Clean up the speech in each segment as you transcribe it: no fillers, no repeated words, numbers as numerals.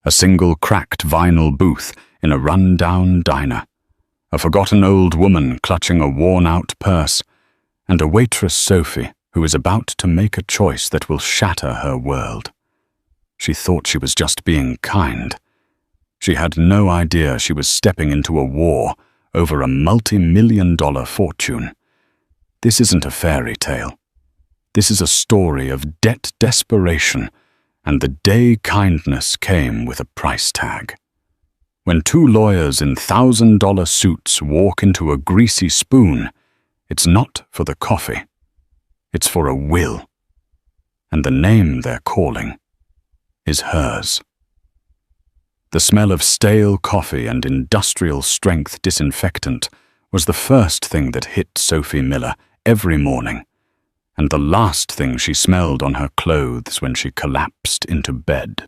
A single cracked vinyl booth in a run-down diner. A forgotten old woman clutching a worn-out purse. And a waitress Sophie who is about to make a choice that will shatter her world. She thought she was just being kind. She had no idea she was stepping into a war over a multi-million-dollar fortune. This isn't a fairy tale. This is a story of debt desperation and the day kindness came with a price tag. When two lawyers in $1,000 suits walk into a greasy spoon, it's not for the coffee. It's for a will. And the name they're calling is hers. The smell of stale coffee and industrial-strength disinfectant was the first thing that hit Sophie Miller every morning, and the last thing she smelled on her clothes when she collapsed into bed.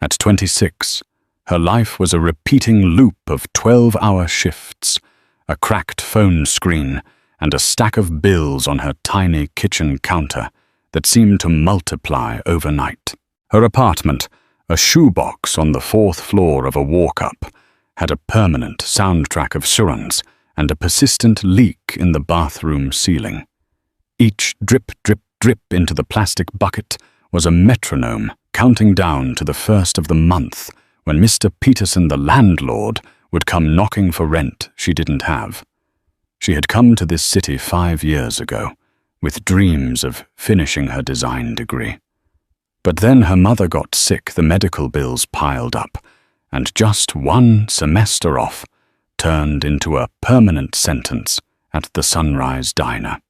At 26, her life was a repeating loop of 12-hour shifts, a cracked phone screen, and a stack of bills on her tiny kitchen counter that seemed to multiply overnight. Her apartment, a shoebox on the 4th floor of a walk-up, had a permanent soundtrack of sirens and a persistent leak in the bathroom ceiling. Each drip, drip, drip into the plastic bucket was a metronome counting down to the first of the month when Mr. Peterson, the landlord, would come knocking for rent she didn't have. She had come to this city 5 years ago, with dreams of finishing her design degree. But then her mother got sick, the medical bills piled up, and just 1 semester off turned into a permanent sentence at the Sunrise Diner.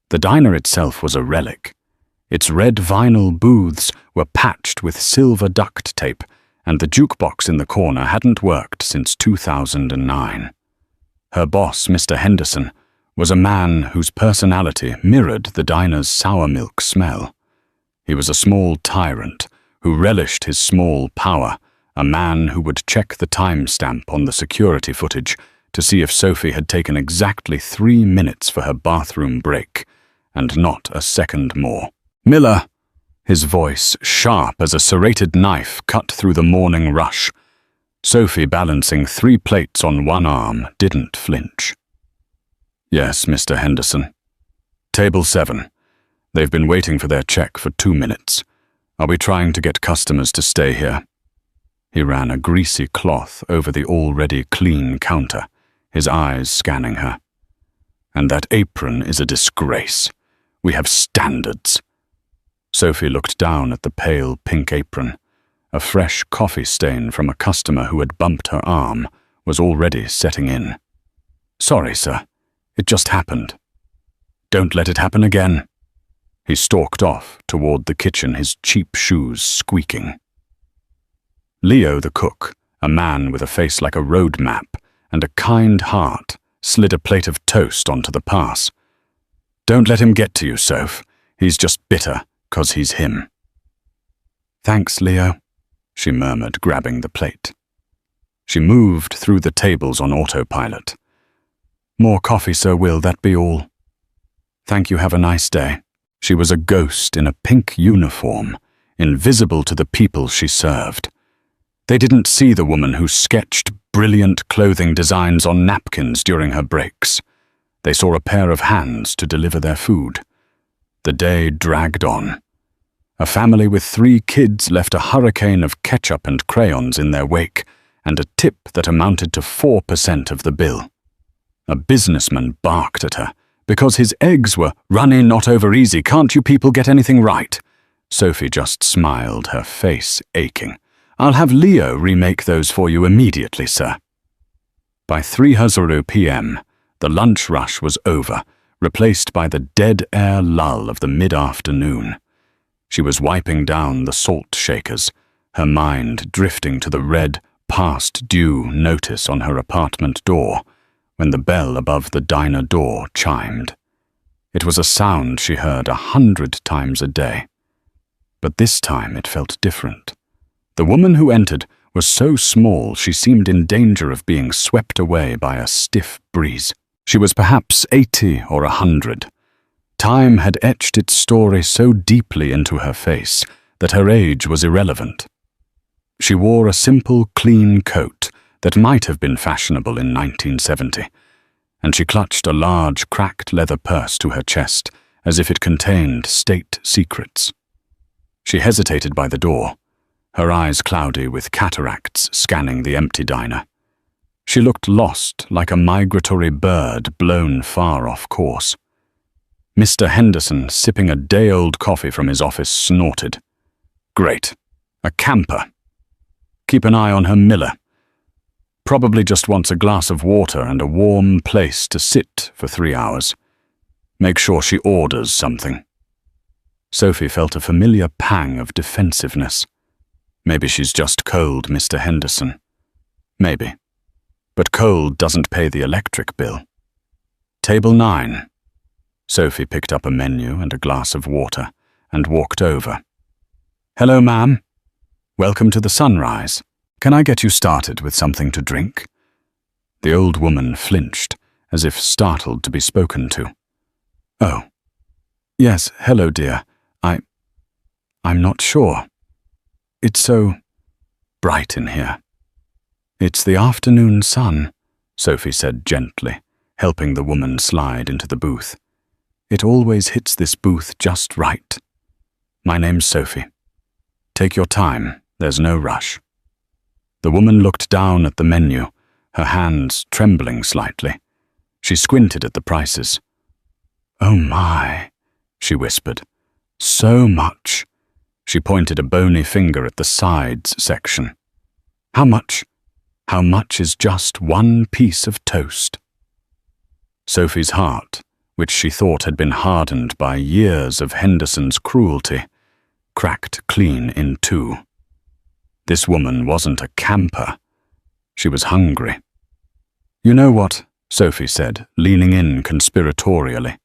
The diner itself was a relic. Its red vinyl booths were patched with silver duct tape, and the jukebox in the corner hadn't worked since 2009. Her boss, Mr. Henderson, was a man whose personality mirrored the diner's sour milk smell. He was a small tyrant who relished his small power, a man who would check the timestamp on the security footage to see if Sophie had taken exactly 3 minutes for her bathroom break, and not a second more. "Miller!" His voice, sharp as a serrated knife, cut through the morning rush. Sophie, balancing 3 plates on one arm, didn't flinch. "Yes, Mr. Henderson. Table 7. They've been waiting for their check for 2 minutes. Are we trying to get customers to stay here?" He ran a greasy cloth over the already clean counter, his eyes scanning her. "And that apron is a disgrace. We have standards." Sophie looked down at the pale pink apron. A fresh coffee stain from a customer who had bumped her arm was already setting in. "Sorry, sir. It just happened." "Don't let it happen again." He stalked off toward the kitchen, his cheap shoes squeaking. Leo, the cook, a man with a face like a road map and a kind heart, slid a plate of toast onto the pass. "Don't let him get to you, Soph. He's just bitter, 'cause he's him." "Thanks, Leo," she murmured, grabbing the plate. She moved through the tables on autopilot. "More coffee, sir, will that be all?" "Thank you, have a nice day." She was a ghost in a pink uniform, invisible to the people she served. They didn't see the woman who sketched brilliant clothing designs on napkins during her breaks. They saw a pair of hands to deliver their food. The day dragged on. A family with 3 kids left a hurricane of ketchup and crayons in their wake, and a tip that amounted to 4% of the bill. A businessman barked at her, "Because his eggs were runny, not over easy, can't you people get anything right?" Sophie just smiled, her face aching. "I'll have Leo remake those for you immediately, sir." By 3:00 p.m., the lunch rush was over, replaced by the dead air lull of the mid-afternoon. She was wiping down the salt shakers, her mind drifting to the red, past-due notice on her apartment door, when the bell above the diner door chimed. It was a sound she heard 100 times a day. But this time it felt different. The woman who entered was so small she seemed in danger of being swept away by a stiff breeze. She was perhaps 80 or 100. Time had etched its story so deeply into her face that her age was irrelevant. She wore a simple, clean coat that might have been fashionable in 1970, and she clutched a large, cracked leather purse to her chest as if it contained state secrets. She hesitated by the door, her eyes cloudy with cataracts scanning the empty diner. She looked lost, like a migratory bird blown far off course. Mr. Henderson, sipping a day-old coffee from his office, snorted. Great. A camper. Keep an eye on her Miller. Probably just wants a glass of water and a warm place to sit for 3 hours. Make sure she orders something. Sophie felt a familiar pang of defensiveness. Maybe she's just cold, Mr. Henderson. Maybe. But cold doesn't pay the electric bill. Table 9. Sophie picked up a menu and a glass of water and walked over. Hello, ma'am. Welcome to the Sunrise. Can I get you started with something to drink? The old woman flinched, as if startled to be spoken to. Oh. Yes, hello, dear. I'm not sure. It's so bright in here. It's the afternoon sun, Sophie said gently, helping the woman slide into the booth. It always hits this booth just right. My name's Sophie. Take your time, there's no rush. The woman looked down at the menu, her hands trembling slightly. She squinted at the prices. Oh my, she whispered. So much. She pointed a bony finger at the sides section. How much? How much is just one piece of toast? Sophie's heart, which she thought had been hardened by years of Henderson's cruelty, cracked clean in two. This woman wasn't a camper. She was hungry. You know what? Sophie said, leaning in conspiratorially.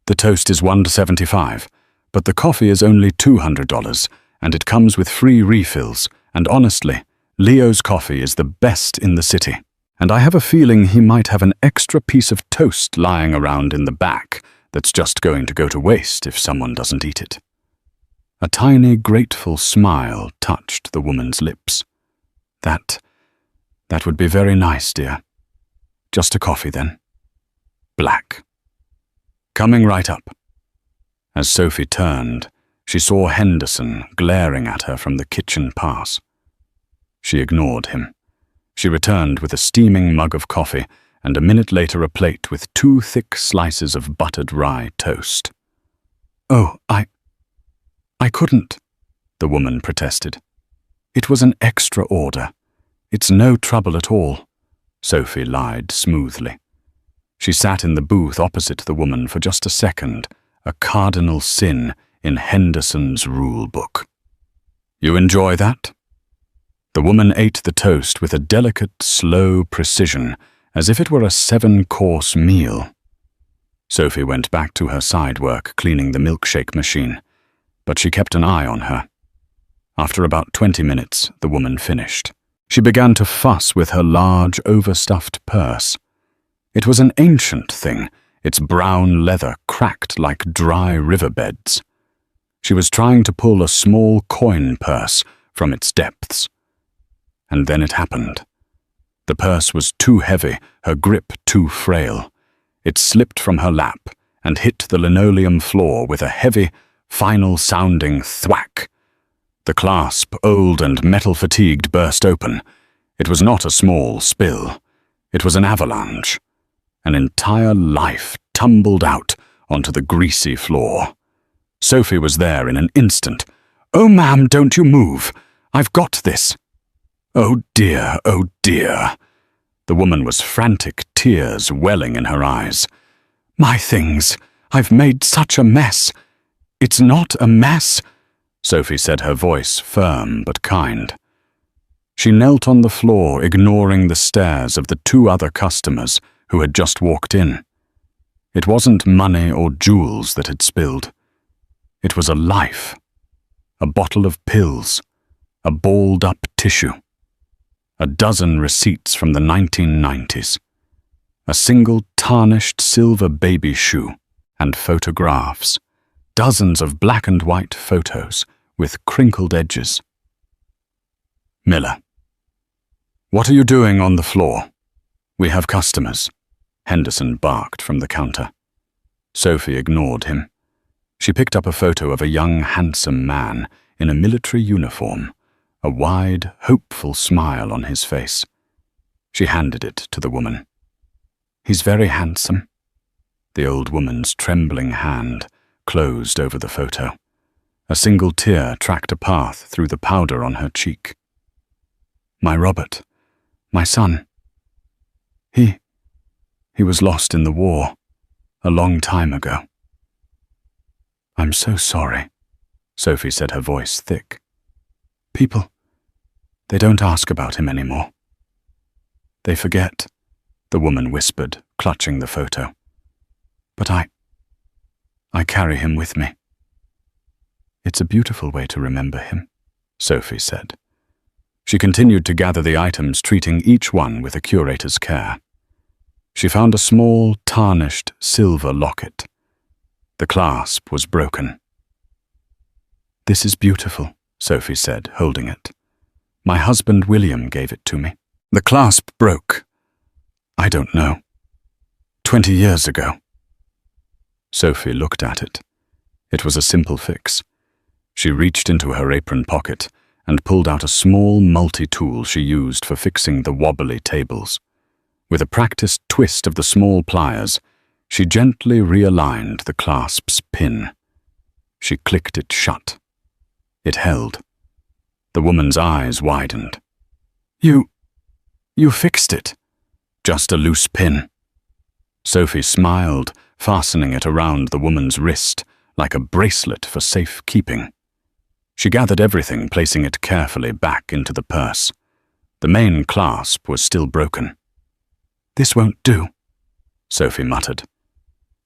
The toast is $1.75, but the coffee is only $200, and it comes with free refills, and honestly, Leo's coffee is the best in the city, and I have a feeling he might have an extra piece of toast lying around in the back that's just going to go to waste if someone doesn't eat it. A tiny, grateful smile touched the woman's lips. That would be very nice, dear. Just a coffee, then. Black. Coming right up. As Sophie turned, she saw Henderson glaring at her from the kitchen pass. She ignored him. She returned with a steaming mug of coffee and a minute later a plate with 2 thick slices of buttered rye toast. Oh, I couldn't, the woman protested. It was an extra order. It's no trouble at all, Sophie lied smoothly. She sat in the booth opposite the woman for just a second, a cardinal sin in Henderson's rule book. You enjoy that? The woman ate the toast with a delicate, slow precision, as if it were a 7-course meal. Sophie went back to her side work cleaning the milkshake machine, but she kept an eye on her. After about 20 minutes, the woman finished. She began to fuss with her large, overstuffed purse. It was an ancient thing, its brown leather cracked like dry riverbeds. She was trying to pull a small coin purse from its depths. And then it happened. The purse was too heavy, her grip too frail. It slipped from her lap and hit the linoleum floor with a heavy, final-sounding thwack. The clasp, old and metal-fatigued, burst open. It was not a small spill. It was an avalanche. An entire life tumbled out onto the greasy floor. Sophie was there in an instant. "Oh, ma'am, don't you move. I've got this." Oh dear, oh dear. The woman was frantic, tears welling in her eyes. My things. I've made such a mess. It's not a mess, Sophie said, her voice firm but kind. She knelt on the floor, ignoring the stares of the 2 other customers who had just walked in. It wasn't money or jewels that had spilled. It was a life. A bottle of pills. A balled-up tissue. A dozen receipts from the 1990s. A single tarnished silver baby shoe. And photographs. Dozens of black and white photos with crinkled edges. Miller. What are you doing on the floor? We have customers. Henderson barked from the counter. Sophie ignored him. She picked up a photo of a young, handsome man in a military uniform, a wide, hopeful smile on his face. She handed it to the woman. He's very handsome. The old woman's trembling hand closed over the photo. A single tear tracked a path through the powder on her cheek. My Robert, my son. He was lost in the war, a long time ago. I'm so sorry, Sophie said, her voice thick. People, they don't ask about him anymore. They forget, the woman whispered, clutching the photo. But I carry him with me. It's a beautiful way to remember him, Sophie said. She continued to gather the items, treating each one with a curator's care. She found a small, tarnished silver locket. The clasp was broken. This is beautiful, Sophie said, holding it. My husband William gave it to me. The clasp broke. I don't know. 20 years ago. Sophie looked at it. It was a simple fix. She reached into her apron pocket and pulled out a small multi-tool she used for fixing the wobbly tables. With a practiced twist of the small pliers, she gently realigned the clasp's pin. She clicked it shut. It held. The woman's eyes widened. You fixed it. Just a loose pin. Sophie smiled, fastening it around the woman's wrist like a bracelet for safekeeping. She gathered everything, placing it carefully back into the purse. The main clasp was still broken. This won't do, Sophie muttered.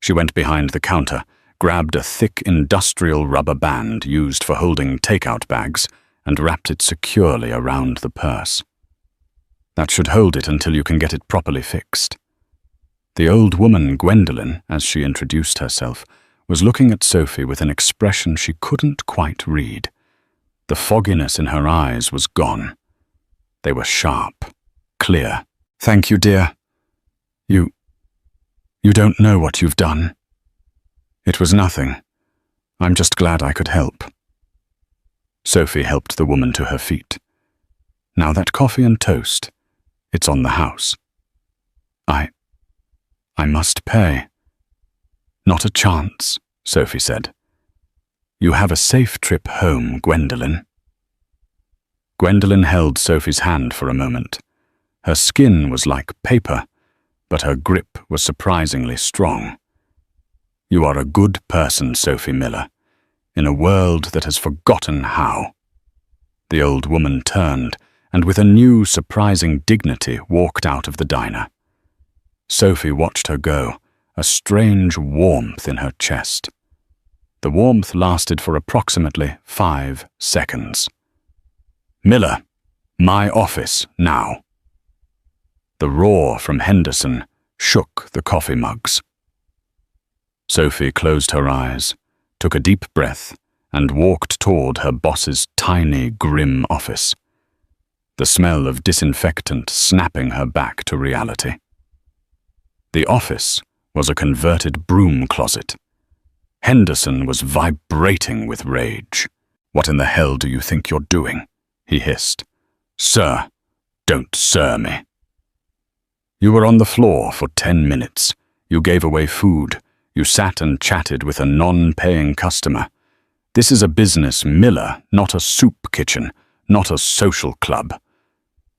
She went behind the counter, grabbed a thick industrial rubber band used for holding takeout bags, and wrapped it securely around the purse. That should hold it until you can get it properly fixed. The old woman, Gwendolen, as she introduced herself, was looking at Sophie with an expression she couldn't quite read. The fogginess in her eyes was gone. They were sharp, clear. Thank you, dear. You don't know what you've done. It was nothing. I'm just glad I could help. Sophie helped the woman to her feet. Now that coffee and toast, it's on the house. I must pay. Not a chance, Sophie said. You have a safe trip home, Gwendolen. Gwendolen held Sophie's hand for a moment. Her skin was like paper, but her grip was surprisingly strong. You are a good person, Sophie Miller, in a world that has forgotten how. The old woman turned and with a new, surprising dignity walked out of the diner. Sophie watched her go, a strange warmth in her chest. The warmth lasted for approximately 5 seconds. Miller, my office now. The roar from Henderson shook the coffee mugs. Sophie closed her eyes, took a deep breath, and walked toward her boss's tiny, grim office. The smell of disinfectant snapping her back to reality. The office was a converted broom closet. Henderson was vibrating with rage. What in the hell do you think you're doing? He hissed. Sir, don't sir me. You were on the floor for 10 minutes. You gave away food. You sat and chatted with a non-paying customer. This is a business, Miller, not a soup kitchen, not a social club.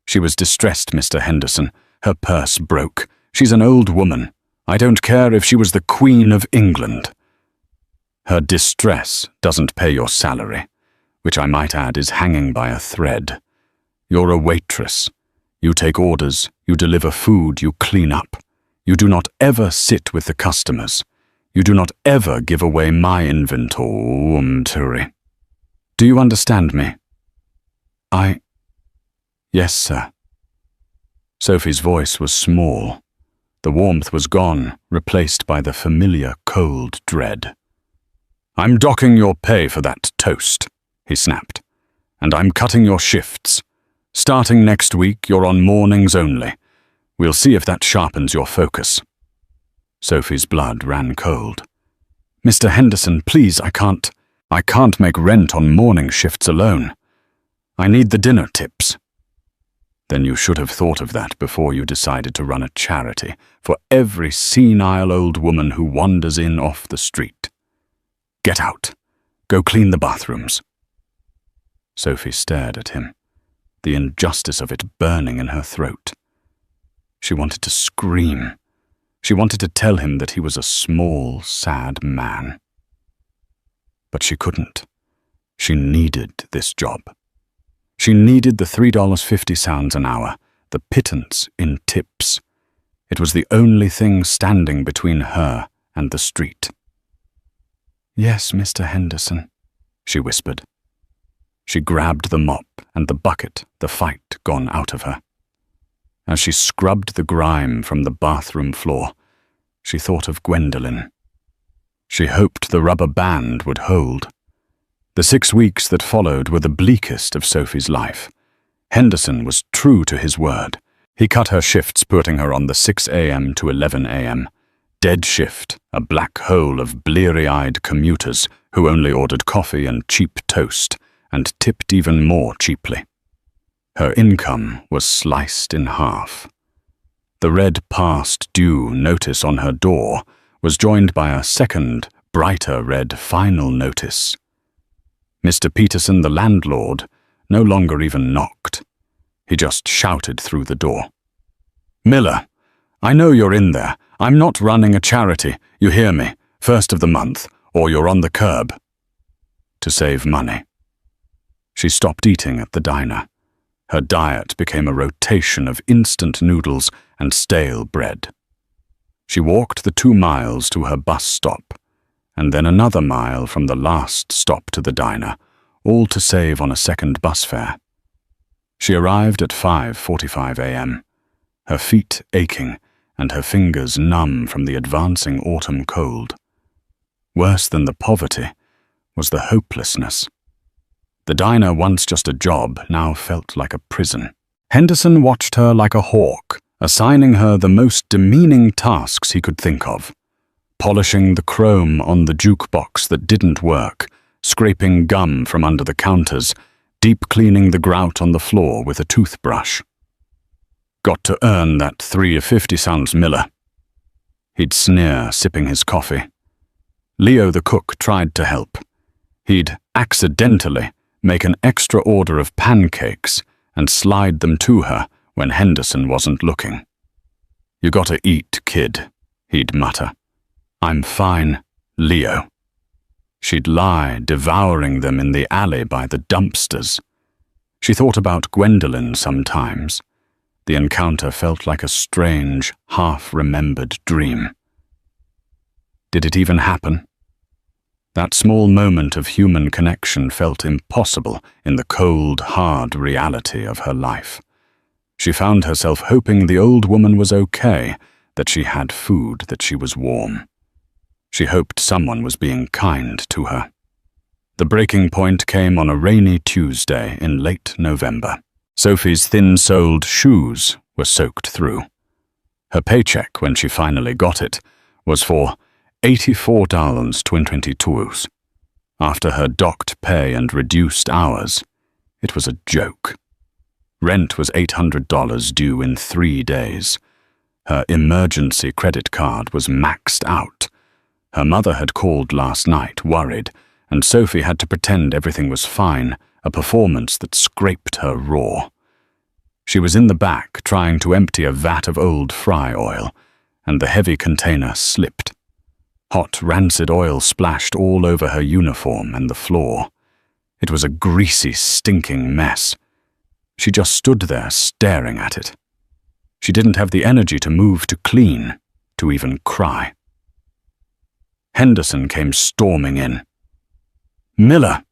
She was distressed, Mr. Henderson. Her purse broke. She's an old woman. I don't care if she was the Queen of England. Her distress doesn't pay your salary, which I might add is hanging by a thread. You're a waitress. You take orders, you deliver food, you clean up. You do not ever sit with the customers. You do not ever give away my inventory. Do you understand me? Yes, sir. Sophie's voice was small. The warmth was gone, replaced by the familiar cold dread. I'm docking your pay for that toast, he snapped, and I'm cutting your shifts. Starting next week, you're on mornings only. We'll see if that sharpens your focus." Sophie's blood ran cold. "Mr. Henderson, please, I can't make rent on morning shifts alone. I need the dinner tips." "Then you should have thought of that before you decided to run a charity for every senile old woman who wanders in off the street. Get out. Go clean the bathrooms." Sophie stared at him, the injustice of it burning in her throat. She wanted to scream. She wanted to tell him that he was a small, sad man. But she couldn't. She needed this job. She needed the $3.50 an hour, the pittance in tips. It was the only thing standing between her and the street. "Yes, Mr. Henderson," she whispered. She grabbed the mop and the bucket, the fight gone out of her. As she scrubbed the grime from the bathroom floor, she thought of Gwendolyn. She hoped the rubber band would hold. The 6 weeks that followed were the bleakest of Sophie's life. Henderson was true to his word. He cut her shifts, putting her on the 6 a.m. to 11 a.m. Dead shift, a black hole of bleary-eyed commuters who only ordered coffee and cheap toast, and tipped even more cheaply. Her income was sliced in half. The red past due notice on her door was joined by a second, brighter red final notice. Mr. Peterson, the landlord, no longer even knocked. He just shouted through the door. "Miller, I know you're in there. I'm not running a charity, you hear me, first of the month, or you're on the curb." To save money. She stopped eating at the diner. Her diet became a rotation of instant noodles and stale bread. She walked the 2 miles to her bus stop, and then another mile from the last stop to the diner, all to save on a second bus fare. She arrived at 5:45 a.m., her feet aching and her fingers numb from the advancing autumn cold. Worse than the poverty was the hopelessness. The diner, once just a job, now felt like a prison. Henderson watched her like a hawk, assigning her the most demeaning tasks he could think of. Polishing the chrome on the jukebox that didn't work, scraping gum from under the counters, deep cleaning the grout on the floor with a toothbrush. "Got to earn that $3.50, Miller." He'd sneer, sipping his coffee. Leo the cook tried to help. He'd accidentally make an extra order of pancakes and slide them to her when Henderson wasn't looking. "You gotta eat, kid," he'd mutter. "I'm fine, Leo." She'd lie, devouring them in the alley by the dumpsters. She thought about Gwendolyn sometimes. The encounter felt like a strange, half-remembered dream. Did it even happen? That small moment of human connection felt impossible in the cold, hard reality of her life. She found herself hoping the old woman was okay, that she had food, that she was warm. She hoped someone was being kind to her. The breaking point came on a rainy Tuesday in late November. Sophie's thin-soled shoes were soaked through. Her paycheck, when she finally got it, was for $84.22. After her docked pay and reduced hours, it was a joke. Rent was $800 due in 3 days. Her emergency credit card was maxed out. Her mother had called last night, worried, and Sophie had to pretend everything was fine, a performance that scraped her raw. She was in the back trying to empty a vat of old fry oil, and the heavy container slipped. Hot, rancid oil splashed all over her uniform and the floor. It was a greasy, stinking mess. She just stood there staring at it. She didn't have the energy to move, to clean, to even cry. Henderson came storming in. "Miller,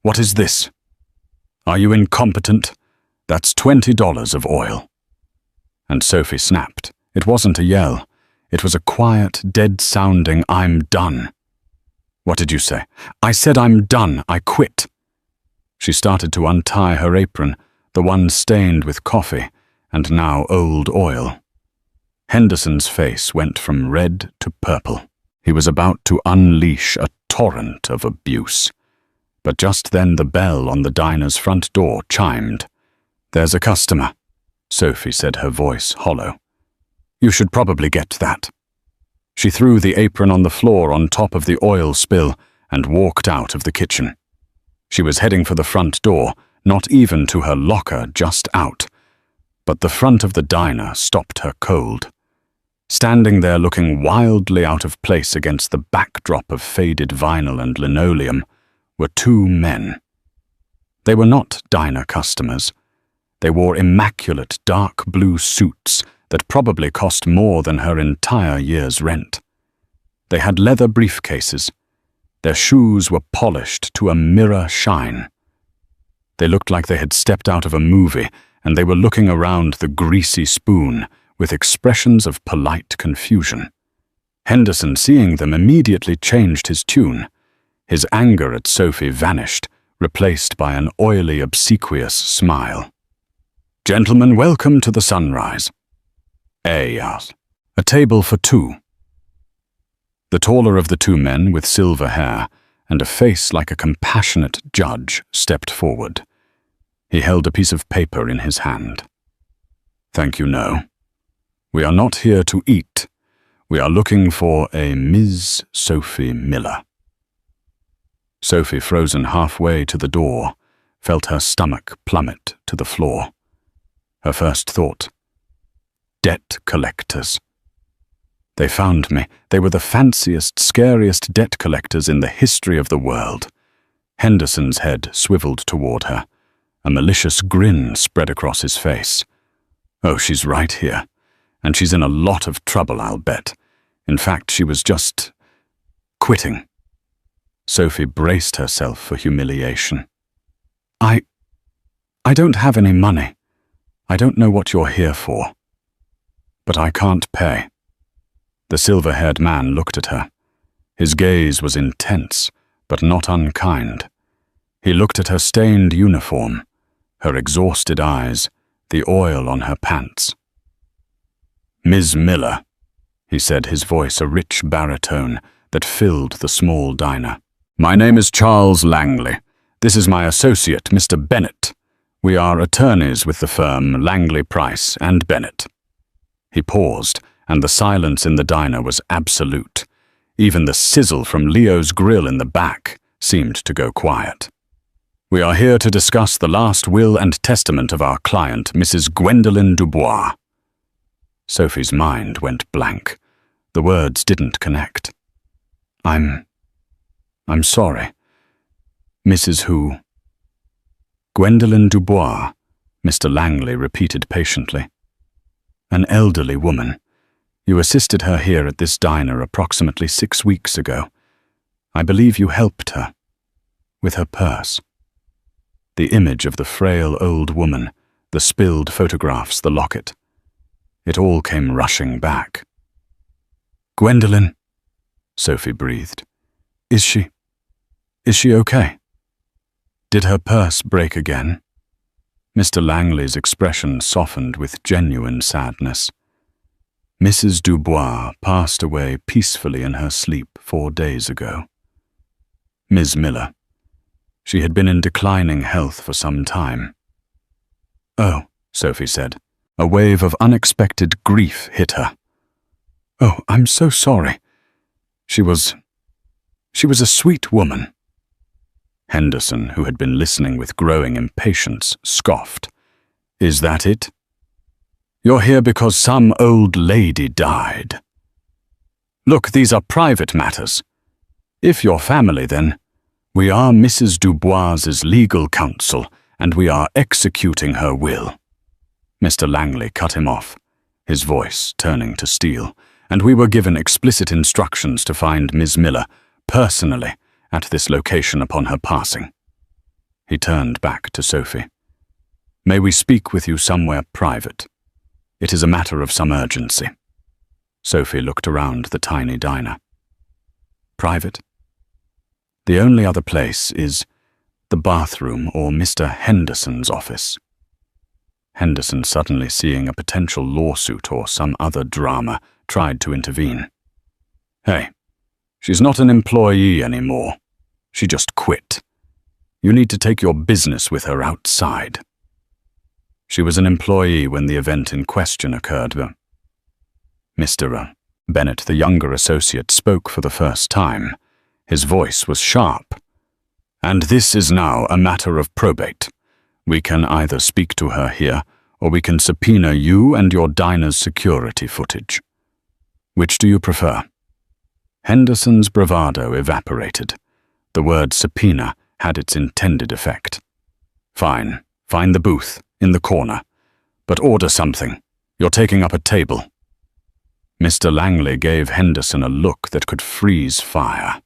what is this? Are you incompetent? That's $20 of oil." And Sophie snapped. It wasn't a yell. It was a quiet, dead-sounding, "I'm done." "What did you say?" "I said I'm done. I quit." She started to untie her apron. the one stained with coffee and now old oil. Henderson's face went from red to purple. He was about to unleash a torrent of abuse. But just then the bell on the diner's front door chimed. "There's a customer," Sophie said, her voice hollow. "You should probably get that." She threw the apron on the floor on top of the oil spill and walked out of the kitchen. She was heading for the front door, not even to her locker, just out. But the front of the diner stopped her cold. Standing there looking wildly out of place against the backdrop of faded vinyl and linoleum were two men. They were not diner customers. They wore immaculate dark blue suits that probably cost more than her entire year's rent. They had leather briefcases. Their shoes were polished to a mirror shine. They looked like they had stepped out of a movie, and they were looking around the greasy spoon with expressions of polite confusion. Henderson, seeing them, immediately changed his tune. His anger at Sophie vanished, replaced by an oily, obsequious smile. "Gentlemen, welcome to the Sunrise." A table for two. The taller of the two men, with silver hair and a face like a compassionate judge, stepped forward. He held a piece of paper in his hand. "Thank you, no. We are not here to eat. We are looking for a Ms. Sophie Miller." Sophie, frozen halfway to the door, felt her stomach plummet to the floor. Her first thought: debt collectors. They found me. They were the fanciest, scariest debt collectors in the history of the world. Henderson's head swiveled toward her. A malicious grin spread across his face. "Oh, she's right here. And she's in a lot of trouble, I'll bet. In fact, she was just quitting." Sophie braced herself for humiliation. I don't have any money. I don't know what you're here for. But I can't pay." The silver-haired man looked at her. His gaze was intense, but not unkind. He looked at her stained uniform, her exhausted eyes, the oil on her pants. "Ms. Miller," he said, his voice a rich baritone that filled the small diner. "My name is Charles Langley. This is my associate, Mr. Bennett. We are attorneys with the firm Langley, Price and Bennett." He paused, and the silence in the diner was absolute. Even the sizzle from Leo's grill in the back seemed to go quiet. "We are here to discuss the last will and testament of our client, Mrs. Gwendoline Dubois." Sophie's mind went blank. The words didn't connect. I'm sorry. Mrs. who?" "Gwendoline Dubois," Mr. Langley repeated patiently. "An elderly woman. You assisted her here at this diner approximately 6 weeks ago. I believe you helped her with her purse." The image of the frail old woman, the spilled photographs, the locket. It all came rushing back. "Gwendoline," Sophie breathed. Is she okay? Did her purse break again?" Mr. Langley's expression softened with genuine sadness. "Mrs. Dubois passed away peacefully in her sleep 4 days ago. Ms. Miller. She had been in declining health for some time." "Oh," Sophie said. A wave of unexpected grief hit her. "Oh, I'm so sorry. She was a sweet woman." Henderson, who had been listening with growing impatience, scoffed. "Is that it? You're here because some old lady died. Look, these are private matters. If you're family, then we are Mrs. Dubois's legal counsel, and we are executing her will." Mr. Langley cut him off, his voice turning to steel, "and we were given explicit instructions to find Ms. Miller personally at this location upon her passing." He turned back to Sophie. "May we speak with you somewhere private? It is a matter of some urgency." Sophie looked around the tiny diner. "Private? The only other place is the bathroom or Mr. Henderson's office." Henderson, suddenly seeing a potential lawsuit or some other drama, tried to intervene. "Hey, she's not an employee anymore. She just quit. You need to take your business with her outside." She was an employee when the event in question occurred. Mr. Bennett, the younger associate, spoke for the first time. His voice was sharp. "And this is now a matter of probate. We can either speak to her here, or we can subpoena you and your diner's security footage. Which do you prefer?" Henderson's bravado evaporated. The word subpoena had its intended effect. "Fine. Find the booth, in the corner. But order something. You're taking up a table." Mr. Langley gave Henderson a look that could freeze fire.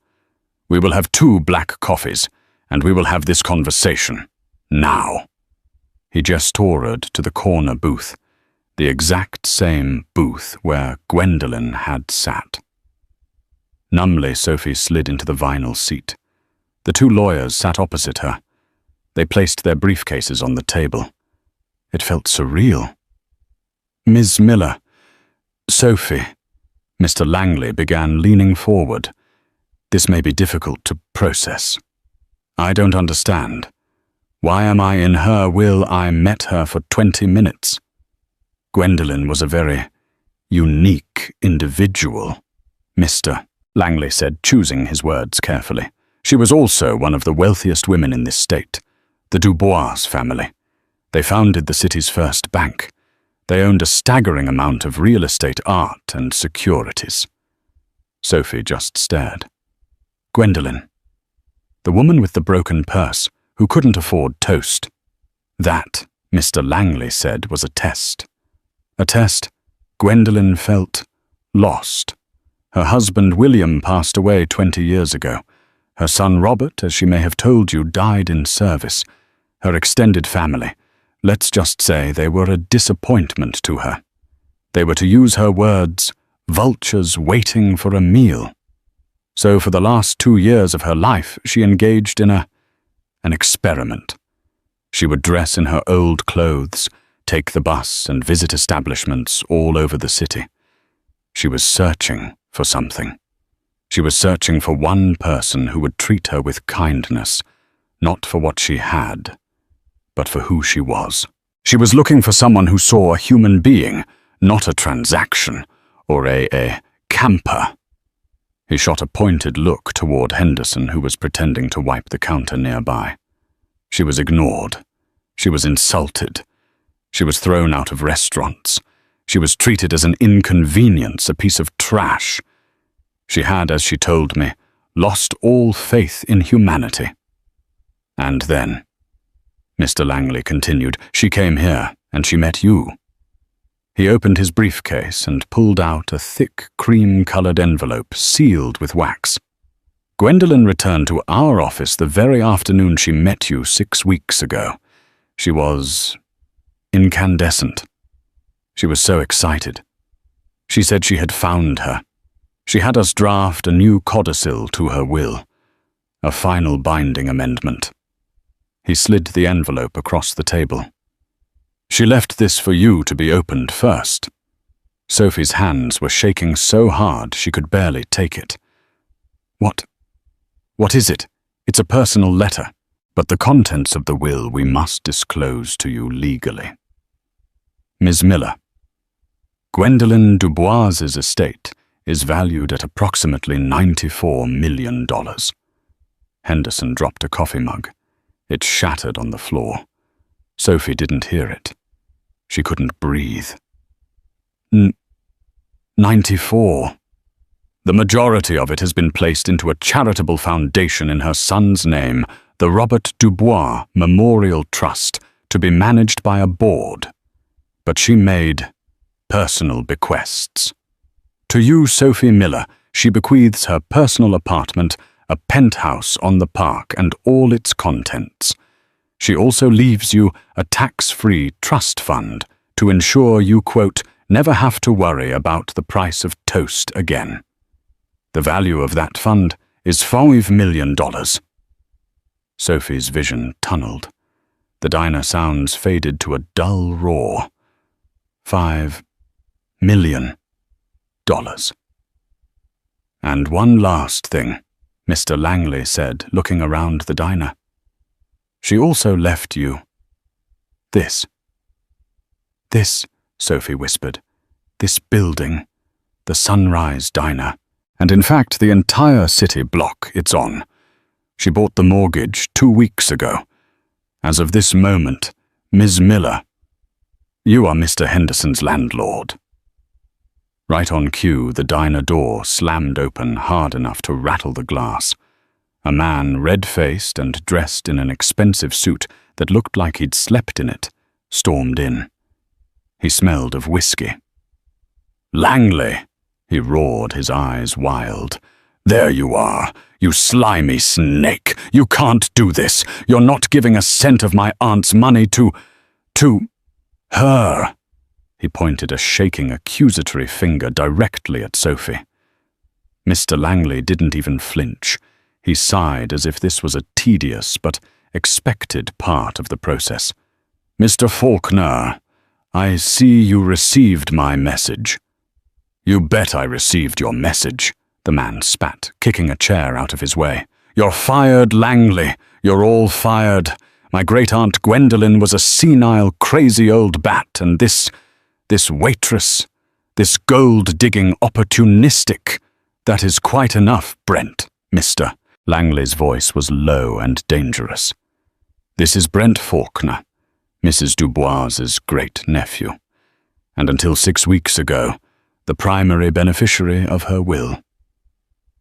"We will have 2 black coffees, and we will have this conversation. Now." He gestured to the corner booth, the exact same booth where Gwendolyn had sat. Numbly, Sophie slid into the vinyl seat. The 2 lawyers sat opposite her. They placed their briefcases on the table. It felt surreal. "Ms. Miller, Sophie," Mr. Langley began, leaning forward. "This may be difficult to process. I don't understand. Why am I in her will? I met her for 20 minutes. Gwendolyn was a very unique individual," Mr. Langley said, choosing his words carefully. "She was also one of the wealthiest women in this state, the Dubois family. They founded the city's first bank. They owned a staggering amount of real estate, art, and securities." Sophie just stared. "Gwendolyn, the woman with the broken purse, who couldn't afford toast. That," Mr. Langley said, "was a test. A test. Gwendolyn felt lost. Her husband William passed away 20 years ago. Her son Robert, as she may have told you, died in service. Her extended family, let's just say they were a disappointment to her. They were, to use her words, vultures waiting for a meal. So for the last 2 years of her life, she engaged in an experiment. She would dress in her old clothes, take the bus, and visit establishments all over the city. She was searching for something. She was searching for one person who would treat her with kindness, not for what she had, but for who she was. She was looking for someone who saw a human being, not a transaction, or a camper." He shot a pointed look toward Henderson, who was pretending to wipe the counter nearby. She was ignored. She was insulted. She was thrown out of restaurants. She was treated as an inconvenience, a piece of trash. She had, as she told me, lost all faith in humanity. "And then," Mr. Langley continued, "she came here, and she met you." He opened his briefcase and pulled out a thick, cream-colored envelope sealed with wax. "Gwendolyn returned to our office the very afternoon she met you 6 weeks ago. She was incandescent. She was so excited. She said she had found her. She had us draft a new codicil to her will, a final binding amendment." He slid the envelope across the table. "She left this for you to be opened first." Sophie's hands were shaking so hard she could barely take it. What is it? It's a personal letter, but the contents of the will we must disclose to you legally. Ms. Miller, Gwendolyn Dubois's estate is valued at approximately $94 million. Henderson dropped a coffee mug. It shattered on the floor. Sophie didn't hear it. She couldn't breathe. 94. The majority of it has been placed into a charitable foundation in her son's name, the Robert Dubois Memorial Trust, to be managed by a board. But she made personal bequests. To you, Sophie Miller, she bequeaths her personal apartment, a penthouse on the park, and all its contents. She also leaves you a tax-free trust fund to ensure you, quote, never have to worry about the price of toast again. The value of that fund is $5 million. Sophie's vision tunneled. The diner sounds faded to a dull roar. $5 million. And one last thing, Mr. Langley said, looking around the diner. She also left you this. This, Sophie whispered, this building, the Sunrise Diner, and in fact the entire city block it's on. She bought the mortgage 2 weeks ago. As of this moment, Ms. Miller, you are Mr. Henderson's landlord. Right on cue, the diner door slammed open hard enough to rattle the glass. A man, red-faced and dressed in an expensive suit that looked like he'd slept in it, stormed in. He smelled of whiskey. "Langley!" he roared, his eyes wild. "There you are, you slimy snake! You can't do this! You're not giving a cent of my aunt's money to her!" He pointed a shaking, accusatory finger directly at Sophie. Mr. Langley didn't even flinch. He sighed as if this was a tedious but expected part of the process. "Mr. Faulkner, I see you received my message." "You bet I received your message," the man spat, kicking a chair out of his way. "You're fired, Langley. You're all fired. My great-aunt Gwendolen was a senile, crazy old bat, and this waitress, this gold-digging opportunistic, that is quite enough, Brent, Mr." Langley's voice was low and dangerous. "This is Brent Faulkner, Mrs. Dubois's great-nephew, and until 6 weeks ago, the primary beneficiary of her will."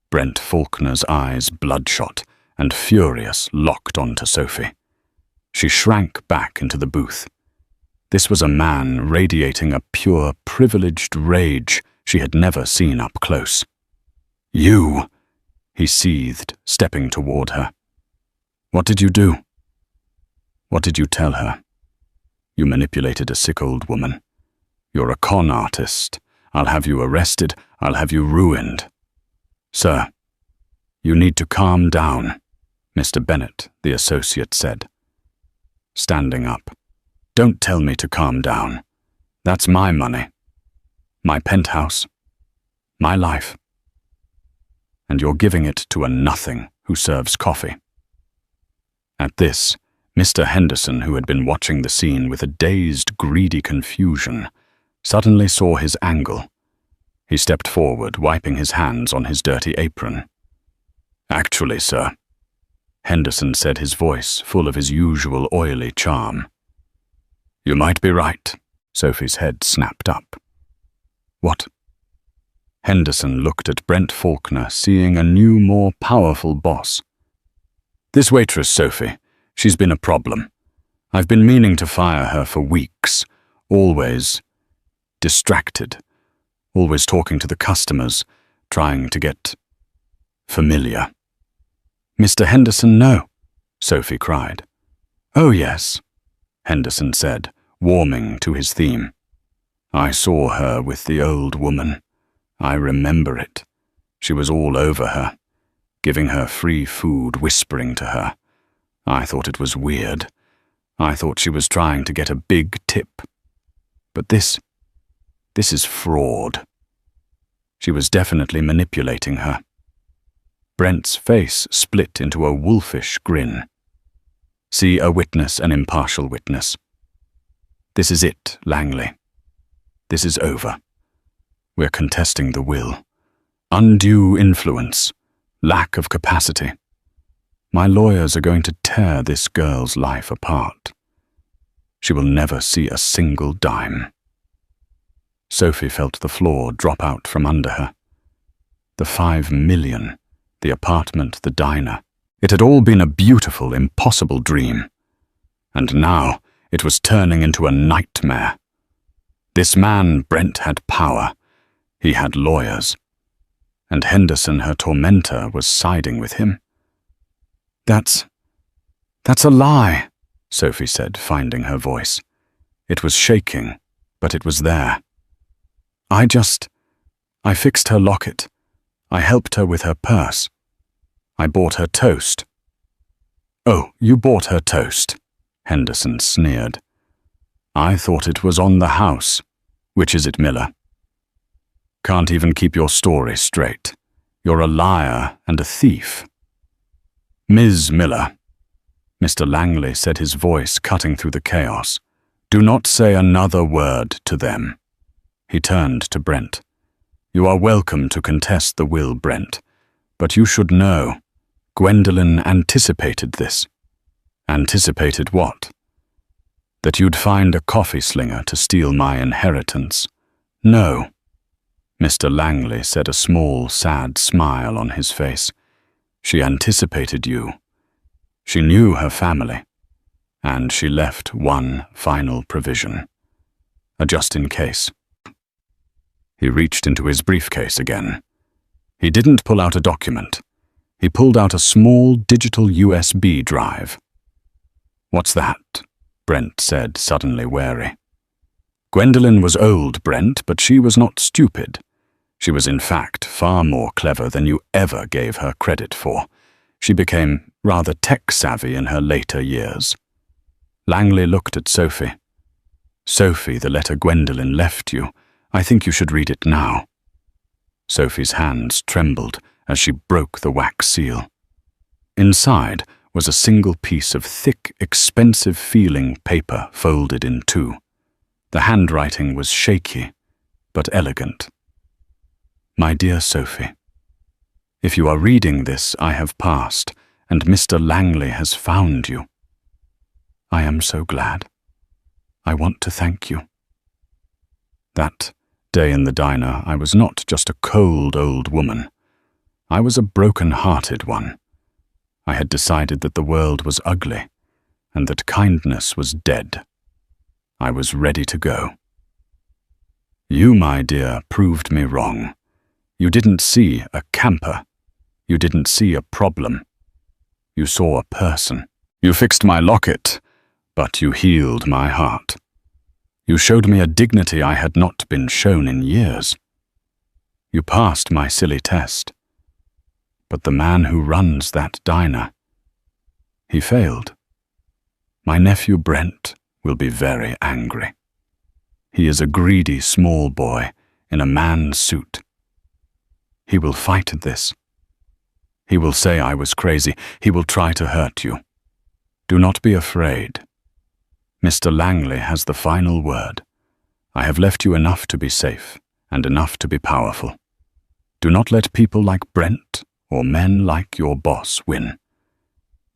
Brent Faulkner's eyes, bloodshot and furious, locked onto Sophie. She shrank back into the booth. This was a man radiating a pure, privileged rage she had never seen up close. "You!" he seethed, stepping toward her. "What did you do? What did you tell her? You manipulated a sick old woman. You're a con artist. I'll have you arrested. I'll have you ruined." "Sir, you need to calm down," Mr. Bennett, the associate, said. Standing up. "Don't tell me to calm down. That's my money. My penthouse. My life. And you're giving it to a nothing who serves coffee." At this, Mr. Henderson, who had been watching the scene with a dazed, greedy confusion, suddenly saw his angle. He stepped forward, wiping his hands on his dirty apron. "Actually, sir," Henderson said, his voice full of his usual oily charm. "You might be right." Sophie's head snapped up. "What?" Henderson looked at Brent Faulkner, seeing a new, more powerful boss. "This waitress, Sophie, she's been a problem. I've been meaning to fire her for weeks, always distracted, always talking to the customers, trying to get familiar." "Mr. Henderson, no," Sophie cried. "Oh, yes," Henderson said, warming to his theme. "I saw her with the old woman. I remember it. She was all over her, giving her free food, whispering to her. I thought it was weird. I thought she was trying to get a big tip. But this is fraud. She was definitely manipulating her." Brent's face split into a wolfish grin. "See a witness, an impartial witness. This is it, Langley. This is over. We're contesting the will. Undue influence. Lack of capacity. My lawyers are going to tear this girl's life apart. She will never see a single dime." Sophie felt the floor drop out from under her. The 5 million, the apartment, the diner. It had all been a beautiful, impossible dream. And now it was turning into a nightmare. This man, Brent, had power. He had lawyers. And Henderson, her tormentor, was siding with him. That's a lie," Sophie said, finding her voice. It was shaking, but it was there. I fixed her locket. I helped her with her purse. I bought her toast." "Oh, you bought her toast," Henderson sneered. "I thought it was on the house. Which is it, Miller? Can't even keep your story straight. You're a liar and a thief." "Ms. Miller," Mr. Langley said, his voice cutting through the chaos, "do not say another word to them." He turned to Brent. "You are welcome to contest the will, Brent, but you should know, Gwendolyn anticipated this." "Anticipated what?" "That you'd find a coffee slinger to steal my inheritance." "No," Mr. Langley said, a small, sad smile on his face. "She anticipated you. She knew her family, and she left one final provision. A just-in-case." He reached into his briefcase again. He didn't pull out a document. He pulled out a small digital USB drive. "What's that?" Brent said, suddenly wary. Gwendolyn was old, Brent, but she was not stupid. She was in fact far more clever than you ever gave her credit for. She became rather tech-savvy in her later years. Langley looked at Sophie. "Sophie, the letter Gwendolyn left you. I think you should read it now." Sophie's hands trembled as she broke the wax seal. Inside was a single piece of thick, expensive-feeling paper folded in two. The handwriting was shaky, but elegant. "My dear Sophie, if you are reading this, I have passed, and Mr. Langley has found you. I am so glad. I want to thank you." That day in the diner, I was not just a cold old woman. I was a broken-hearted one. I had decided that the world was ugly, and that kindness was dead. I was ready to go. You, my dear, proved me wrong. You didn't see a camper. You didn't see a problem. You saw a person. You fixed my locket, but you healed my heart. You showed me a dignity I had not been shown in years. You passed my silly test. But the man who runs that diner, he failed. My nephew Brent will be very angry. He is a greedy small boy in a man's suit. He will fight this. He will say I was crazy. He will try to hurt you. Do not be afraid. Mr. Langley has the final word. I have left you enough to be safe and enough to be powerful. Do not let people like Brent or men like your boss win.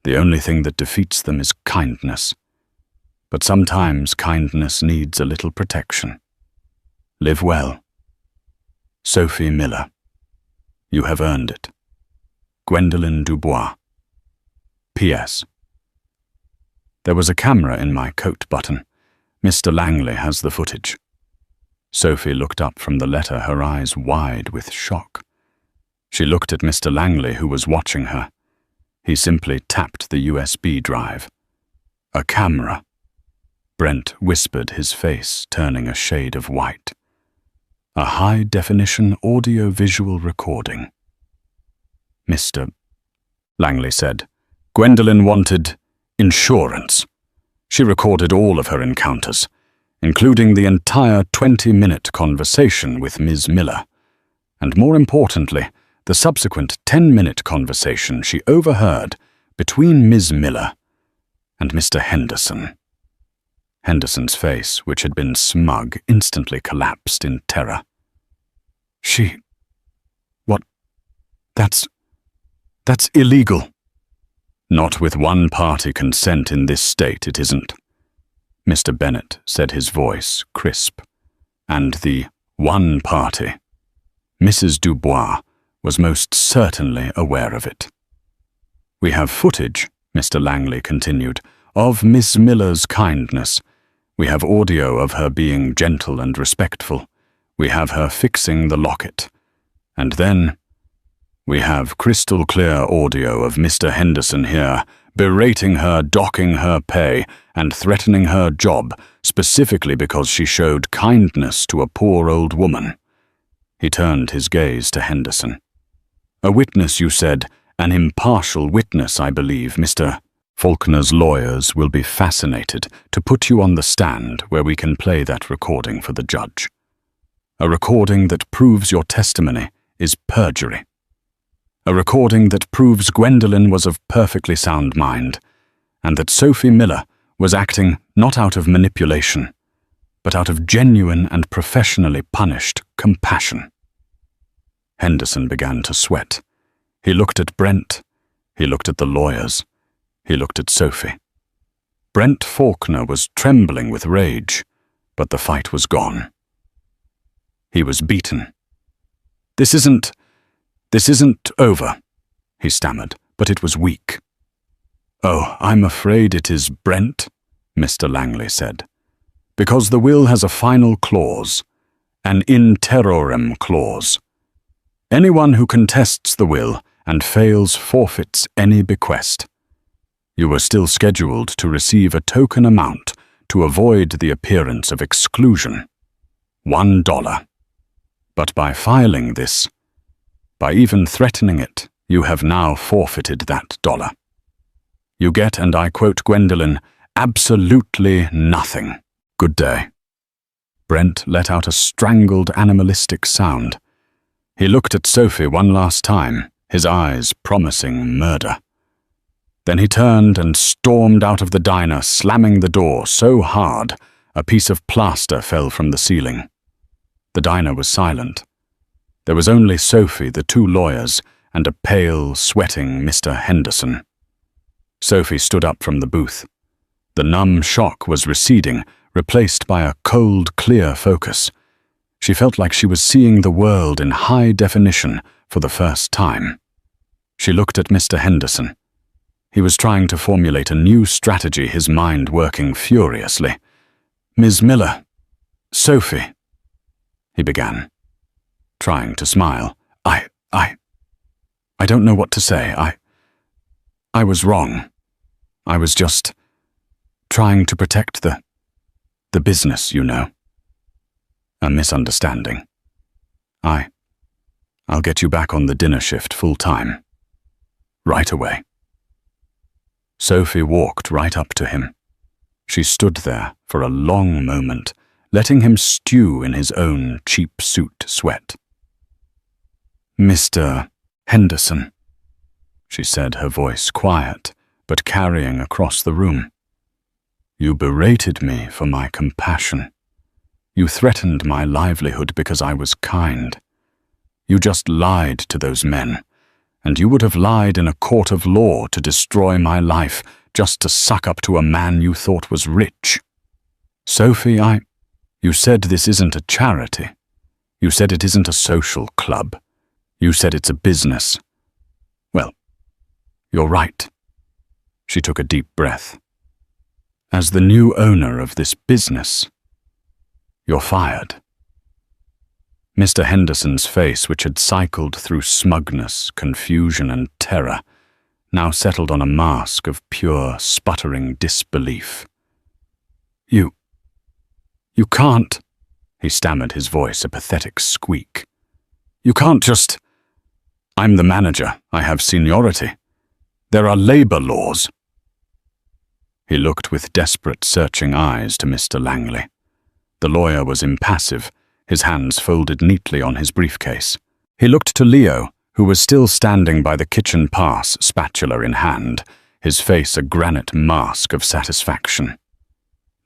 The only thing that defeats them is kindness. But sometimes kindness needs a little protection. Live well. Sophie Miller. You have earned it. Gwendolyn Dubois. P.S. There was a camera in my coat button. Mr. Langley has the footage. Sophie looked up from the letter, her eyes wide with shock. She looked at Mr. Langley, who was watching her. He simply tapped the USB drive. A camera. Brent whispered, his face turning a shade of white. A high-definition audio-visual recording. Mr. Langley said, Gwendolyn wanted insurance. She recorded all of her encounters, including the entire 20-minute conversation with Ms. Miller, and more importantly, the subsequent 10-minute conversation she overheard between Ms. Miller and Mr. Henderson. Henderson's face, which had been smug, instantly collapsed in terror. What? That's illegal. Not with one-party consent in this state, it isn't. Mr. Bennett said, his voice crisp. And the one party, Mrs. Dubois, was most certainly aware of it. We have footage, Mr. Langley continued, of Miss Miller's kindness. We have audio of her being gentle and respectful. We have her fixing the locket. And then we have crystal-clear audio of Mr. Henderson here, berating her, docking her pay, and threatening her job, specifically because she showed kindness to a poor old woman. He turned his gaze to Henderson. A witness, you said, an impartial witness, I believe, Mr. Faulkner's lawyers will be fascinated to put you on the stand where we can play that recording for the judge. A recording that proves your testimony is perjury. A recording that proves Gwendolen was of perfectly sound mind, and that Sophie Miller was acting not out of manipulation, but out of genuine and professionally punished compassion. Henderson began to sweat. He looked at Brent. He looked at the lawyers. He looked at Sophie. Brent Faulkner was trembling with rage, but the fight was gone. He was beaten. This isn't over," he stammered, but it was weak. "Oh, I'm afraid it is, Brent," Mr. Langley said, "because the will has a final clause, an in terrorem clause. Anyone who contests the will and fails forfeits any bequest. You were still scheduled to receive a token amount to avoid the appearance of exclusion, $1. But by filing this, by even threatening it, you have now forfeited that dollar. You get, and I quote Gwendolen, absolutely nothing. Good day." Brent let out a strangled animalistic sound. He looked at Sophie one last time, his eyes promising murder. Then he turned and stormed out of the diner, slamming the door so hard a piece of plaster fell from the ceiling. The diner was silent. There was only Sophie, the two lawyers, and a pale, sweating Mr. Henderson. Sophie stood up from the booth. The numb shock was receding, replaced by a cold, clear focus. She felt like she was seeing the world in high definition for the first time. She looked at Mr. Henderson. He was trying to formulate a new strategy, his mind working furiously. "Ms. Miller, Sophie," he began, trying to smile. I don't know what to say. I was wrong. I was just trying to protect the business, you know. A misunderstanding. I'll get you back on the dinner shift full time. Right away." Sophie walked right up to him. She stood there for a long moment, letting him stew in his own cheap suit sweat. "Mr. Henderson," she said, her voice quiet, but carrying across the room. "You berated me for my compassion. You threatened my livelihood because I was kind. You just lied to those men, and you would have lied in a court of law to destroy my life just to suck up to a man you thought was rich. Sophie, you said this isn't a charity. You said it isn't a social club. You said it's a business. Well, you're right." She took a deep breath. "As the new owner of this business, you're fired." Mr. Henderson's face, which had cycled through smugness, confusion, and terror, now settled on a mask of pure, sputtering disbelief. You can't," he stammered, his voice a pathetic squeak. "You can't just... I'm the manager. I have seniority. There are labor laws." He looked with desperate, searching eyes to Mr. Langley. The lawyer was impassive, his hands folded neatly on his briefcase. He looked to Leo, who was still standing by the kitchen pass, spatula in hand, his face a granite mask of satisfaction.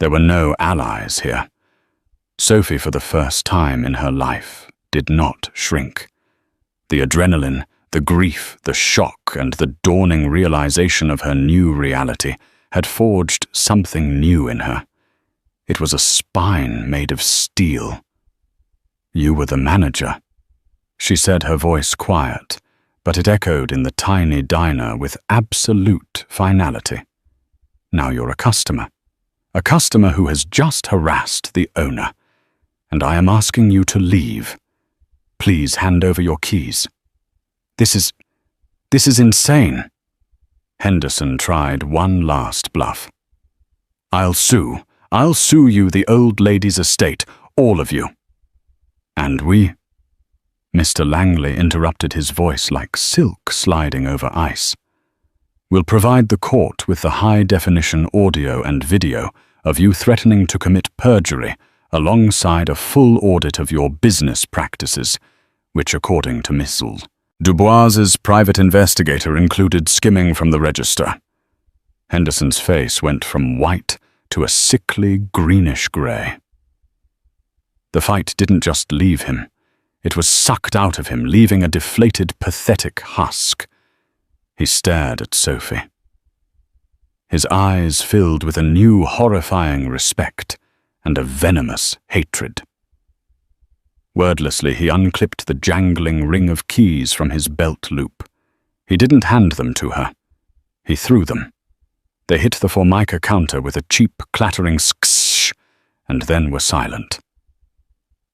There were no allies here. Sophie, for the first time in her life, did not shrink. The adrenaline, the grief, the shock, and the dawning realization of her new reality had forged something new in her. It was a spine made of steel. "You were the manager," she said, her voice quiet, but it echoed in the tiny diner with absolute finality. "Now you're a customer who has just harassed the owner, and I am asking you to leave. Please hand over your keys." This is insane." Henderson tried one last bluff. I'll sue you, the old lady's estate, all of you." "And we—" Mr. Langley interrupted, his voice like silk sliding over ice. We'll provide the court with the high-definition audio and video of you threatening to commit perjury alongside a full audit of your business practices, which, according to Mrs. Dubois's private investigator, included skimming from the register. Henderson's face went from white to a sickly greenish-grey. The fight didn't just leave him. It was sucked out of him, leaving a deflated, pathetic husk. He stared at Sophie. His eyes filled with a new horrifying respect and a venomous hatred. Wordlessly, he unclipped the jangling ring of keys from his belt loop. He didn't hand them to her. He threw them. They hit the Formica counter with a cheap, clattering sksh, and then were silent.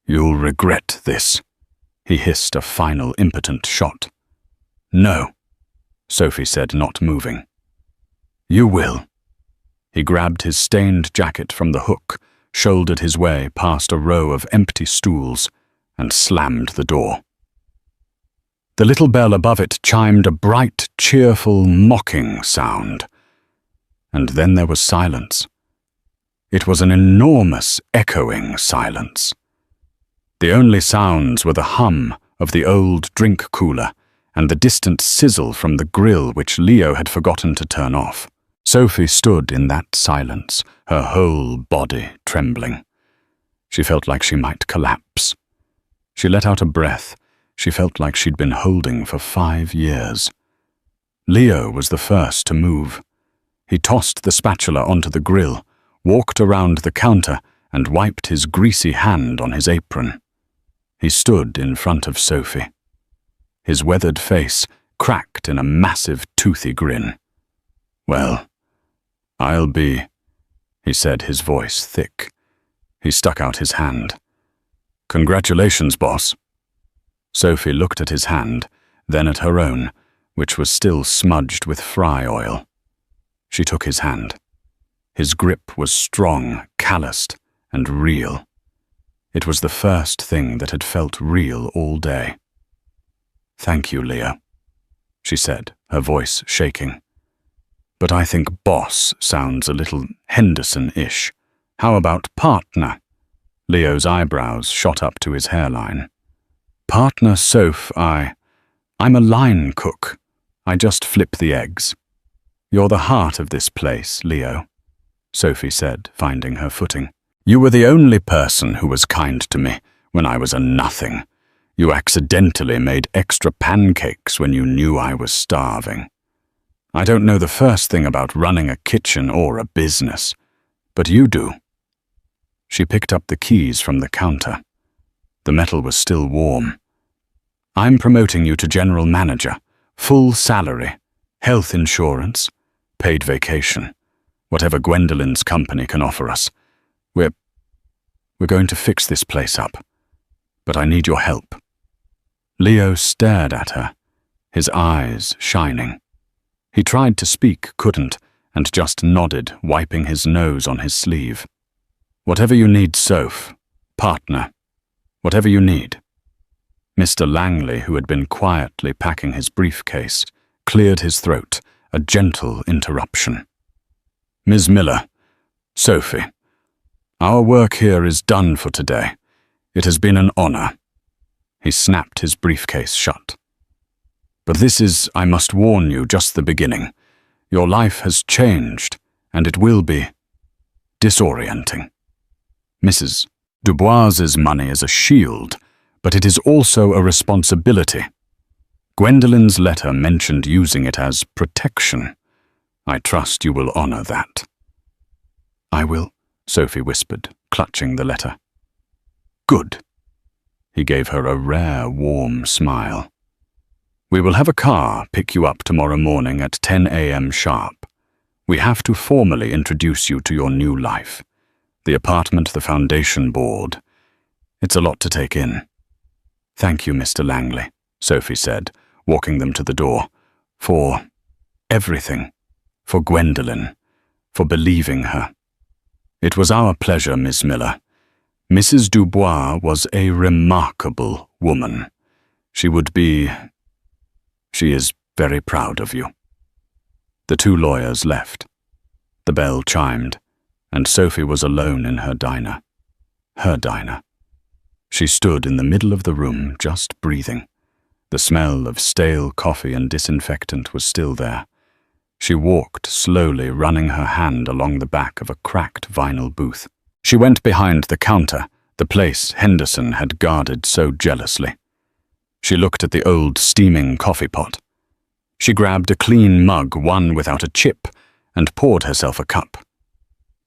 "You'll regret this," he hissed, a final, impotent shot. "No," Sophie said, not moving. "You will." He grabbed his stained jacket from the hook, shouldered his way past a row of empty stools, and slammed the door. The little bell above it chimed a bright, cheerful, mocking sound. And then there was silence. It was an enormous, echoing silence. The only sounds were the hum of the old drink cooler and the distant sizzle from the grill which Leo had forgotten to turn off. Sophie stood in that silence, her whole body trembling. She felt like she might collapse. She let out a breath she felt like she'd been holding for 5 years. Leo was the first to move. He tossed the spatula onto the grill, walked around the counter, and wiped his greasy hand on his apron. He stood in front of Sophie. His weathered face cracked in a massive, toothy grin. "Well, I'll be," he said, his voice thick. He stuck out his hand. "Congratulations, boss." Sophie looked at his hand, then at her own, which was still smudged with fry oil. She took his hand. His grip was strong, calloused, and real. It was the first thing that had felt real all day. "Thank you, Leo," she said, her voice shaking. "But I think boss sounds a little Henderson-ish. How about partner?" Leo's eyebrows shot up to his hairline. "Partner, Soph, I'm a line cook. I just flip the eggs." "You're the heart of this place, Leo," Sophie said, finding her footing. "You were the only person who was kind to me when I was a nothing. You accidentally made extra pancakes when you knew I was starving. I don't know the first thing about running a kitchen or a business, but you do." She picked up the keys from the counter. The metal was still warm. "I'm promoting you to general manager, full salary, health insurance, paid vacation, whatever Gwendolyn's company can offer us. We're going to fix this place up, but I need your help." Leo stared at her, his eyes shining. He tried to speak, couldn't, and just nodded, wiping his nose on his sleeve. "Whatever you need, Soph. Partner. Whatever you need." Mr. Langley, who had been quietly packing his briefcase, cleared his throat, a gentle interruption. "Ms. Miller, Sophie, our work here is done for today. It has been an honor." He snapped his briefcase shut. "But this is, I must warn you, just the beginning. Your life has changed, and it will be disorienting. Mrs. Dubois's money is a shield, but it is also a responsibility. Gwendolyn's letter mentioned using it as protection. I trust you will honor that." "I will," Sophie whispered, clutching the letter. "Good." He gave her a rare, warm smile. "We will have a car pick you up tomorrow morning at 10 a.m. sharp. We have to formally introduce you to your new life. The apartment, the foundation board. It's a lot to take in." "Thank you, Mr. Langley," Sophie said, walking them to the door. "For everything. For Gwendolyn. For believing her." "It was our pleasure, Miss Miller. Mrs. Dubois was a remarkable woman. She is very proud of you." The two lawyers left. The bell chimed, and Sophie was alone in her diner. Her diner. She stood in the middle of the room, just breathing. The smell of stale coffee and disinfectant was still there. She walked slowly, running her hand along the back of a cracked vinyl booth. She went behind the counter, the place Henderson had guarded so jealously. She looked at the old steaming coffee pot. She grabbed a clean mug, one without a chip, and poured herself a cup.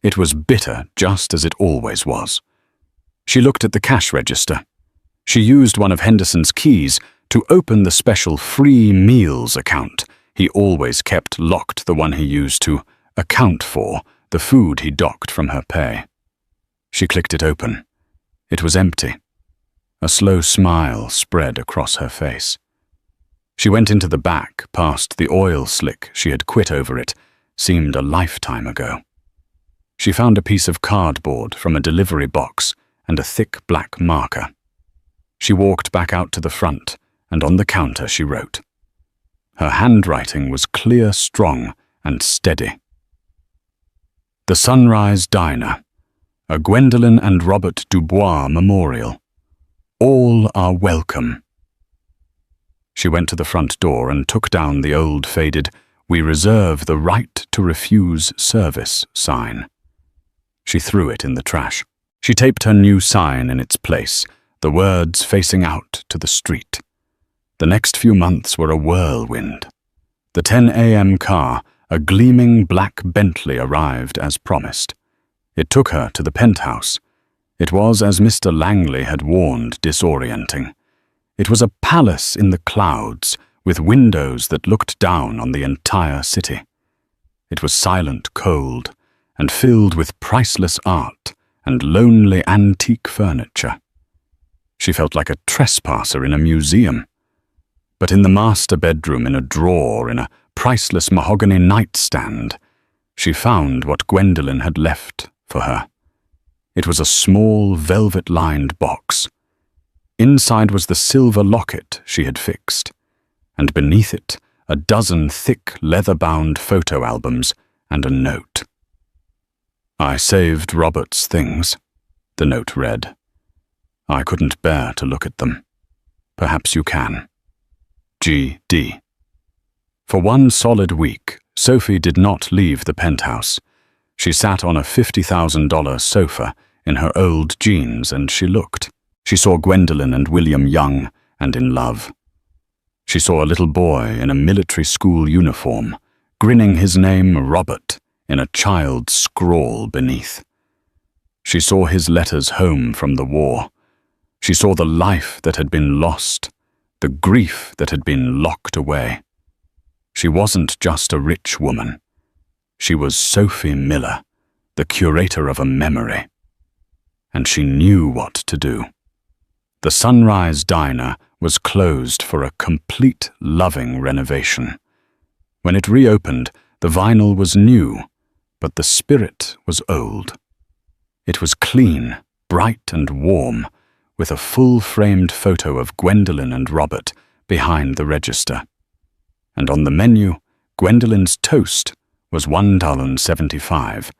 It was bitter, just as it always was. She looked at the cash register. She used one of Henderson's keys to open the special free meals account. He always kept locked, the one he used to account for the food he docked from her pay. She clicked it open. It was empty. A slow smile spread across her face. She went into the back, past the oil slick she had quit over it, seemed a lifetime ago. She found a piece of cardboard from a delivery box and a thick black marker. She walked back out to the front, and on the counter she wrote. Her handwriting was clear, strong, and steady. The Sunrise Diner, a Gwendolyn and Robert Dubois memorial. All are welcome. She went to the front door and took down the old faded "We reserve the right to refuse service" sign. She threw it in the trash. She taped her new sign in its place, the words facing out to the street. The next few months were a whirlwind. The 10 a.m. car, a gleaming black Bentley, arrived as promised. It took her to the penthouse. It was, as Mr. Langley had warned, disorienting. It was a palace in the clouds, with windows that looked down on the entire city. It was silent, cold, and filled with priceless art and lonely antique furniture. She felt like a trespasser in a museum. But in the master bedroom, in a drawer, in a priceless mahogany nightstand, she found what Gwendolyn had left for her. It was a small, velvet-lined box. Inside was the silver locket she had fixed, and beneath it a dozen thick, leather-bound photo albums and a note. "I saved Robert's things," the note read. "I couldn't bear to look at them. Perhaps you can. G.D." For one solid week, Sophie did not leave the penthouse. She sat on a $50,000 sofa in her old jeans, and she looked. She saw Gwendolyn and William young and in love. She saw a little boy in a military school uniform, grinning, his name Robert, in a child's scrawl beneath. She saw his letters home from the war. She saw the life that had been lost, the grief that had been locked away. She wasn't just a rich woman. She was Sophie Miller, the curator of a memory. And she knew what to do. The Sunrise Diner was closed for a complete, loving renovation. When it reopened, the vinyl was new, but the spirit was old. It was clean, bright and warm, with a full-framed photo of Gwendolyn and Robert behind the register. And on the menu, Gwendolyn's toast was $1.75.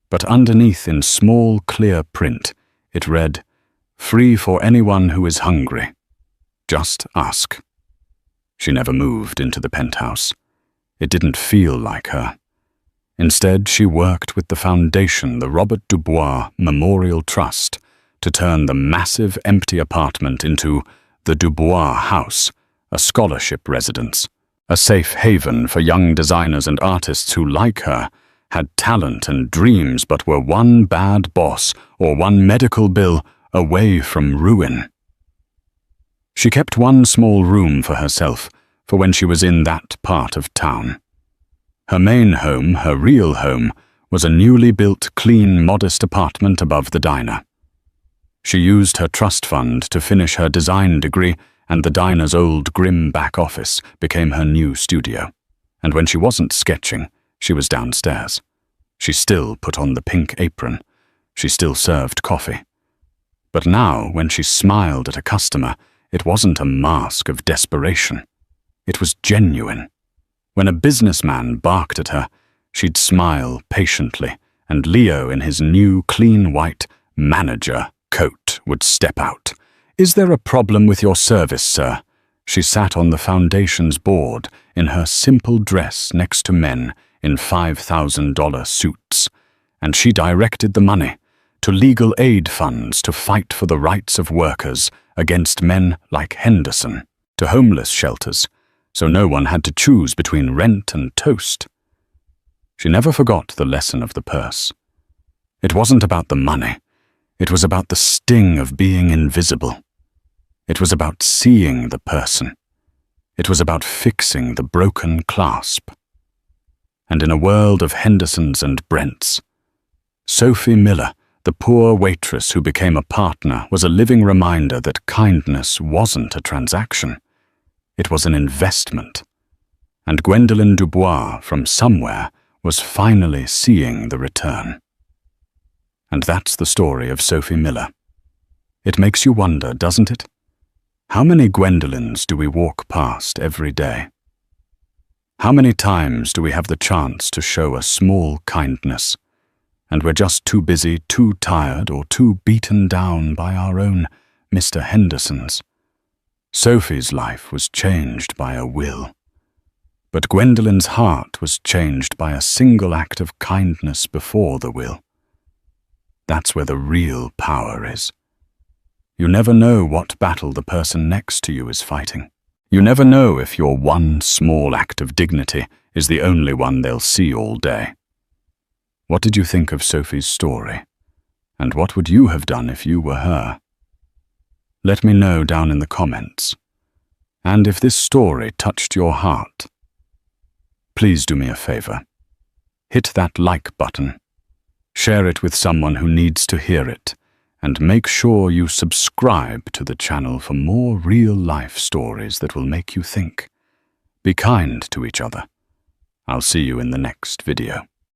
But underneath, in small, clear print, it read, "Free for anyone who is hungry. Just ask." She never moved into the penthouse. It didn't feel like her. Instead, she worked with the foundation, the Robert Dubois Memorial Trust, to turn the massive empty apartment into the Dubois House, a scholarship residence, a safe haven for young designers and artists who, like her, had talent and dreams but were one bad boss or one medical bill away from ruin. She kept one small room for herself for when she was in that part of town. Her main home, her real home, was a newly built, clean, modest apartment above the diner. She used her trust fund to finish her design degree, and the diner's old, grim back office became her new studio. And when she wasn't sketching, she was downstairs. She still put on the pink apron. She still served coffee. But now, when she smiled at a customer, it wasn't a mask of desperation. It was genuine. When a businessman barked at her, she'd smile patiently, and Leo in his new clean white manager coat would step out. "Is there a problem with your service, sir?" She sat on the foundation's board in her simple dress next to men in $5,000 suits, and she directed the money to legal aid funds to fight for the rights of workers against men like Henderson, to homeless shelters, so no one had to choose between rent and toast. She never forgot the lesson of the purse. It wasn't about the money. It was about the sting of being invisible. It was about seeing the person. It was about fixing the broken clasp. And in a world of Hendersons and Brents, Sophie Miller, the poor waitress who became a partner, was a living reminder that kindness wasn't a transaction. It was an investment. And Gwendolyn Dubois, from somewhere, was finally seeing the return. And that's the story of Sophie Miller. It makes you wonder, doesn't it? How many Gwendolyns do we walk past every day? How many times do we have the chance to show a small kindness, and we're just too busy, too tired, or too beaten down by our own Mr. Hendersons? Sophie's life was changed by a will, but Gwendolyn's heart was changed by a single act of kindness before the will. That's where the real power is. You never know what battle the person next to you is fighting. You never know if your one small act of dignity is the only one they'll see all day. What did you think of Sophie's story? And what would you have done if you were her? Let me know down in the comments. And if this story touched your heart, please do me a favor. Hit that like button. Share it with someone who needs to hear it, and make sure you subscribe to the channel for more real-life stories that will make you think. Be kind to each other. I'll see you in the next video.